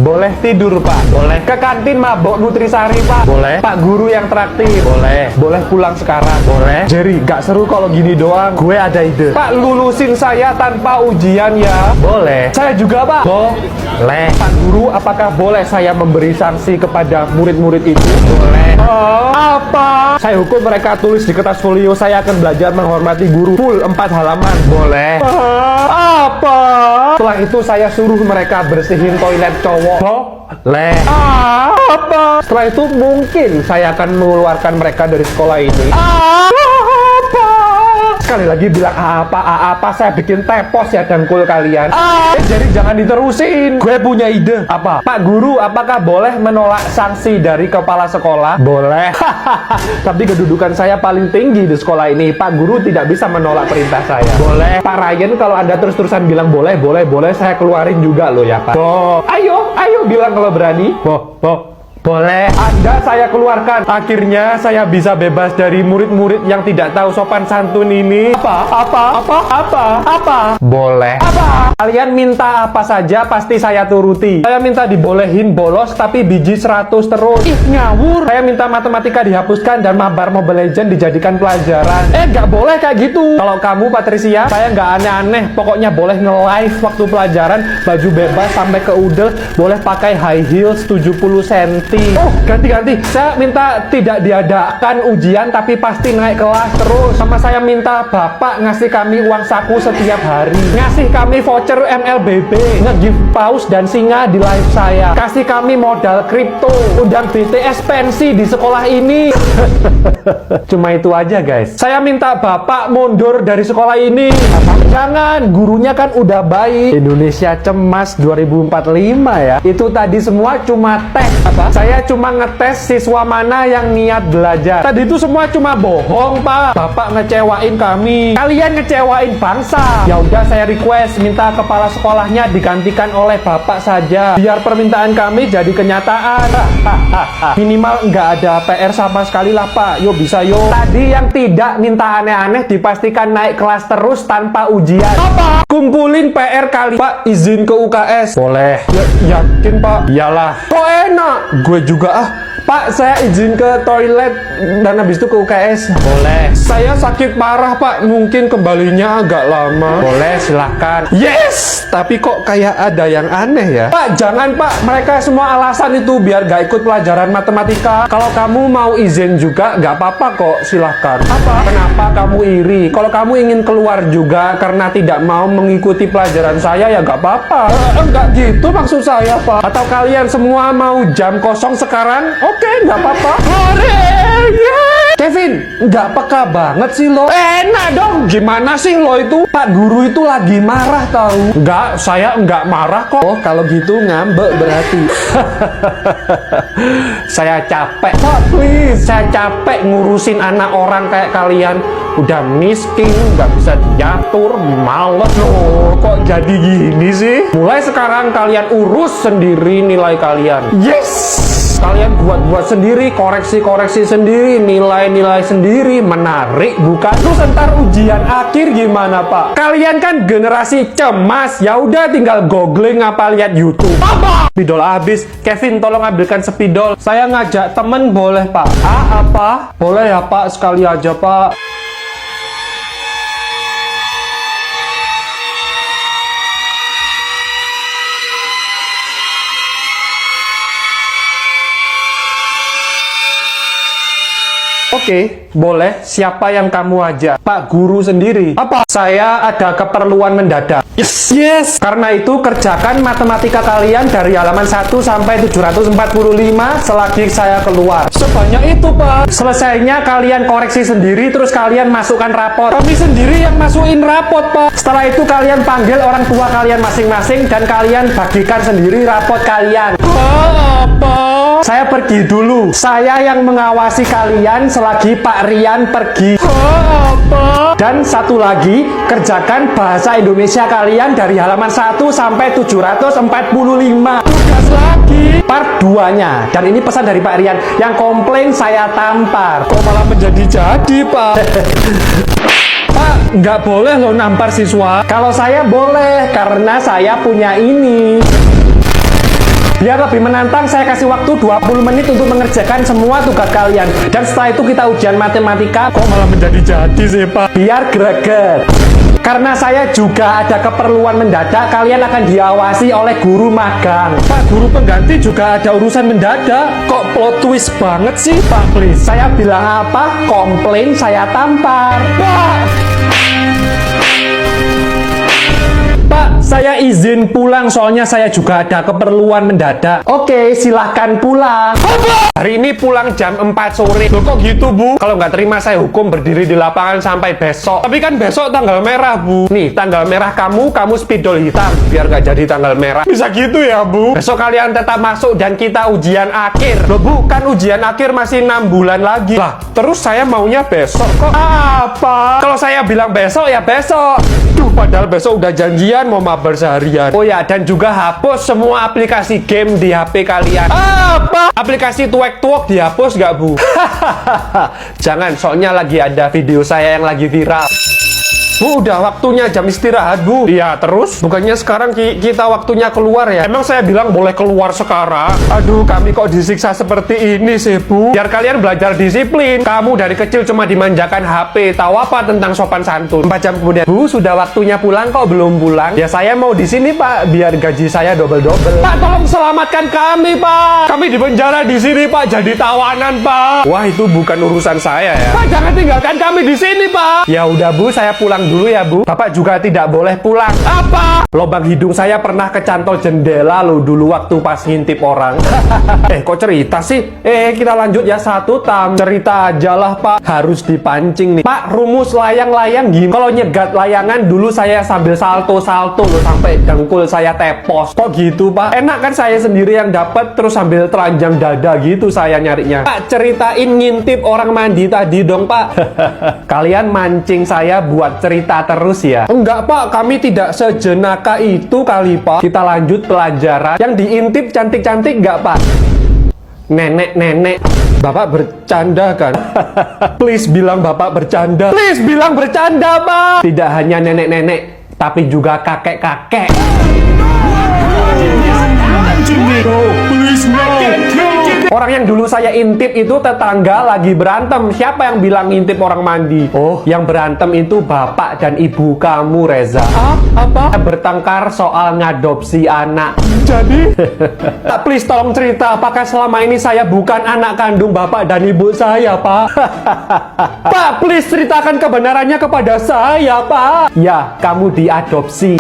Boleh tidur, Pak? Boleh. Ke kantin mabok Nutrisari, Pak? Boleh. Pak guru yang traktir? Boleh. Boleh pulang sekarang? Boleh. Jerry, gak seru kalau gini doang. Gue ada ide. Pak, lulusin saya tanpa ujian ya? Boleh. Saya juga, Pak? Boleh. Pak guru, apakah boleh saya memberi sanksi kepada murid-murid itu? Boleh. Apa? Saya hukum mereka tulis di kertas folio, saya akan belajar menghormati guru. Full 4 halaman. Boleh. Apa? Setelah itu saya suruh mereka bersihin toilet cowok. Boleh. Apa? Setelah itu mungkin saya akan mengeluarkan mereka dari sekolah ini. Apa? Sekali lagi bilang apa, saya bikin tepos ya dengkul kalian. Jadi jangan diterusin. Gue punya ide. Apa? Pak guru, apakah boleh menolak sanksi dari kepala sekolah? Boleh. Tapi kedudukan saya paling tinggi di sekolah ini. Pak guru tidak bisa menolak perintah saya. Boleh. Pak Ryan, kalau Anda terus-terusan bilang boleh, saya keluarin juga loh ya, Pak. Ayo bilang kalau berani. Boleh. Anda saya keluarkan. Akhirnya saya bisa bebas dari murid-murid yang tidak tahu sopan santun ini. Apa? Boleh. Apa? Kalian minta apa saja pasti saya turuti. Saya minta dibolehin bolos tapi biji 100 terus. Ih, ngawur. Saya minta matematika dihapuskan dan mabar Mobile Legends dijadikan pelajaran. Nggak boleh kayak gitu. Kalau kamu Patricia, saya nggak aneh-aneh. Pokoknya boleh nge-live waktu pelajaran, baju bebas sampai ke udel, boleh pakai high heels 70 cm. Oh, ganti. Saya minta tidak diadakan ujian tapi pasti naik kelas terus. Sama saya minta Bapak ngasih kami uang saku setiap hari. Ngasih kami voucher MLBB, nge-give paus dan singa di live saya. Kasih kami modal kripto, undang BTS pensi di sekolah ini. Cuma itu aja, guys. Saya minta Bapak mundur dari sekolah ini. Jangan, gurunya kan udah baik. Indonesia Cemas 2045 ya. Itu tadi semua cuma tes. Saya cuma ngetes siswa mana yang niat belajar. Tadi itu semua cuma bohong, Pak. Bapak ngecewain kami. Kalian ngecewain bangsa. Ya udah, saya request minta kepala sekolahnya digantikan oleh Bapak saja. Biar permintaan kami jadi kenyataan. Minimal nggak ada PR sama sekali lah, Pak. Yo bisa yo. Tadi yang tidak minta aneh-aneh dipastikan naik kelas terus tanpa ujian. Apa? Kumpulin PR kali. Pak, izin ke UKS. Boleh. Yakin, Pak? Iyalah. Kok enak? Gue juga Pak, saya izin ke toilet dan habis itu ke UKS. Boleh. Saya sakit parah, Pak. Mungkin kembalinya agak lama. Boleh, silahkan. Yes! Tapi kok kayak ada yang aneh ya? Pak, jangan, Pak. Mereka semua alasan itu biar gak ikut pelajaran matematika. Kalau kamu mau izin juga, gak apa-apa kok. Silahkan. Apa? Kenapa kamu iri? Kalau kamu ingin keluar juga karena tidak mau mengikuti pelajaran saya, ya gak apa-apa. Enggak gitu maksud saya, Pak. Atau kalian semua mau jam kosong sekarang? Oke, nggak apa-apa. Kevin, nggak peka banget sih lo. Enak dong, gimana sih lo itu? Pak guru itu lagi marah tahu. Nggak, saya nggak marah kok. Oh, kalau gitu ngambek berarti. Saya capek. Pak, please. Saya capek ngurusin anak orang kayak kalian. Udah miskin, nggak bisa diatur, males loh. Kok jadi gini sih? Mulai sekarang kalian urus sendiri nilai kalian. Yes! Kalian buat sendiri, koreksi sendiri, nilai sendiri, menarik bukan? Terus ntar ujian akhir gimana, Pak? Kalian kan generasi cemas, ya udah tinggal googling apa lihat YouTube. Apa? Spidol habis. Kevin, tolong ambilkan spidol. Saya ngajak temen boleh, Pak? Apa? Boleh ya, Pak, sekali aja, Pak. Oke, boleh. Siapa yang kamu ajak? Pak guru sendiri. Apa? Saya ada keperluan mendadak. Yes. Karena itu kerjakan matematika kalian dari halaman 1 sampai 745 selagi saya keluar. Sebanyak itu, Pak. Selesainya kalian koreksi sendiri, terus kalian masukkan rapor. Kami sendiri yang masukin rapot, Pak. Setelah itu kalian panggil orang tua kalian masing-masing dan kalian bagikan sendiri rapot kalian. Apa? Saya pergi dulu. Saya yang mengawasi kalian selagi Pak Rian pergi. Apa? Dan satu lagi, kerjakan bahasa Indonesia kalian dari halaman 1 sampai 745. Tugas lagi. Part 2-nya. Dan ini pesan dari Pak Rian. Yang komplain saya tampar. Kok malah menjadi-jadi, Pak? Pak, nggak boleh loh nampar siswa. Kalau saya boleh, karena saya punya ini. Biar lebih menantang, saya kasih waktu 20 menit untuk mengerjakan semua tugas kalian. Dan setelah itu kita ujian matematika. Kok malah menjadi sih, Pak? Biar greget. Karena saya juga ada keperluan mendadak, kalian akan diawasi oleh guru magang. Pak, guru pengganti juga ada urusan mendadak. Kok plot twist banget sih, Pak? Please, saya bilang apa? Komplain, saya tampar. Pak, saya izin pulang soalnya saya juga ada keperluan mendadak. Oke, silahkan pulang. Hari ini pulang jam 4 sore. Loh kok gitu, Bu? Kalau nggak terima saya hukum berdiri di lapangan sampai besok. Tapi kan besok tanggal merah, Bu. Nih, tanggal merah kamu spidol hitam. Biar nggak jadi tanggal merah. Bisa gitu ya, Bu? Besok kalian tetap masuk dan kita ujian akhir. Loh, Bu, kan ujian akhir masih 6 bulan lagi. Lah, terus saya maunya besok. Kok apa? Kalau saya bilang besok, ya besok. Duh, padahal besok udah janjian mau mabar seharian. Oh ya, dan juga hapus semua aplikasi game di HP kalian. Apa? Aplikasi tuwek-tuwek dihapus nggak, Bu? Jangan, soalnya lagi ada video saya yang lagi viral. Bu, udah waktunya jam istirahat, Bu. Iya, terus? Bukannya sekarang kita waktunya keluar ya? Emang saya bilang boleh keluar sekarang? Aduh, kami kok disiksa seperti ini sih, Bu? Biar kalian belajar disiplin. Kamu dari kecil cuma dimanjakan HP. Tahu apa tentang sopan santun? 4 jam kemudian, Bu, sudah waktunya pulang kok belum pulang? Ya, saya mau di sini, Pak. Biar gaji saya double-double. Pak, tolong selamatkan kami, Pak. Kami di penjara di sini, Pak. Jadi tawanan, Pak. Wah, itu bukan urusan saya ya. Pak, jangan tinggalkan kami di sini, Pak. Ya udah, Bu, saya pulang dulu ya, Bu. Bapak juga tidak boleh pulang. Apa? Lubang hidung saya pernah kecantol jendela lo dulu waktu pas ngintip orang. Kok cerita sih? Kita lanjut ya, satu tam. Cerita aja lah, Pak. Harus dipancing nih. Pak, rumus layang-layang gimana? Kalau nyegat layangan dulu saya sambil salto-salto loh sampai dengkul saya tepos. Kok gitu, Pak? Enak kan saya sendiri yang dapat terus sambil telanjang dada gitu saya nyarinya. Pak, ceritain ngintip orang mandi tadi dong, Pak. Kalian mancing saya buat cerita terus ya? Enggak, Pak, kami tidak sejenaka itu kali, Pak. Kita lanjut pelajaran. Yang diintip cantik-cantik nggak, Pak? Nenek-nenek. Bapak bercanda kan? Please bilang Bapak bercanda. Please bilang bercanda, Pak. Tidak hanya nenek-nenek, tapi juga kakek-kakek. Please no. Orang yang dulu saya intip itu tetangga lagi berantem. Siapa yang bilang ngintip orang mandi? Oh, yang berantem itu bapak dan ibu kamu, Reza. Apa? Bertengkar soal ngadopsi anak. Jadi? Please tolong cerita, apakah selama ini saya bukan anak kandung bapak dan ibu saya, Pak? Pak, please ceritakan kebenarannya kepada saya, Pak. Ya, kamu diadopsi.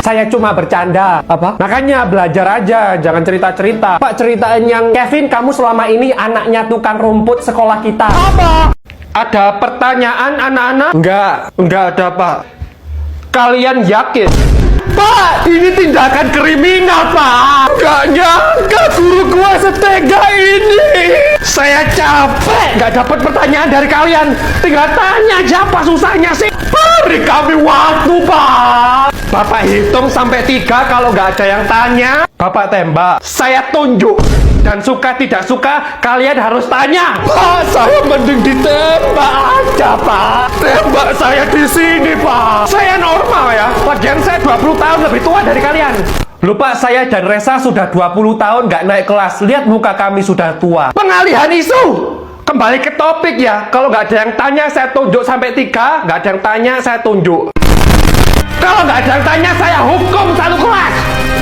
Saya cuma bercanda. Apa? Makanya belajar aja, jangan cerita-cerita. Pak, ceritain yang Kevin, kamu selama ini anaknya tukang rumput sekolah kita. Apa? Ada pertanyaan anak-anak? Enggak ada, Pak. Kalian yakin? Pak, ini tindakan kriminal, Pak. Gak nyangka guru gua setega ini. Saya capek gak dapat pertanyaan dari kalian. Tinggal tanya aja apa susahnya sih. Beri kami waktu, Pak. Bapak hitung sampai 3, kalau nggak ada yang tanya, Bapak tembak. Saya tunjuk. Dan suka tidak suka, kalian harus tanya. Pak, saya mending ditembak aja, Pak. Tembak saya di sini, Pak. Saya normal ya. Lagian saya 20 tahun lebih tua dari kalian. Lupa, saya dan Reza sudah 20 tahun nggak naik kelas. Lihat muka kami sudah tua. Pengalihan isu. Kembali ke topik ya. Kalau nggak ada yang tanya, saya tunjuk sampai 3. Nggak ada yang tanya, saya tunjuk. Kalau nggak ada yang tanya, saya hukum satu kelas.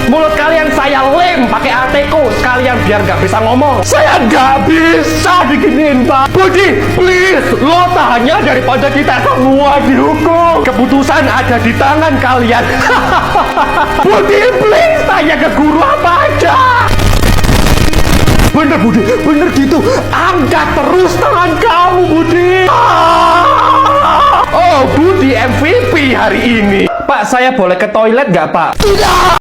Mulut kalian saya lem pakai ATK sekalian biar nggak bisa ngomong. Saya nggak bisa diginiin, Pak. Budi, please, lo tanya daripada kita semua dihukum. Keputusan ada di tangan kalian. Budi, please, tanya ke guru apa aja. Bener, Budi, bener gitu. Angkat terus tangan kamu, Budi. Oh, Budi MVP hari ini. Pak, saya boleh ke toilet nggak, Pak? Tidak.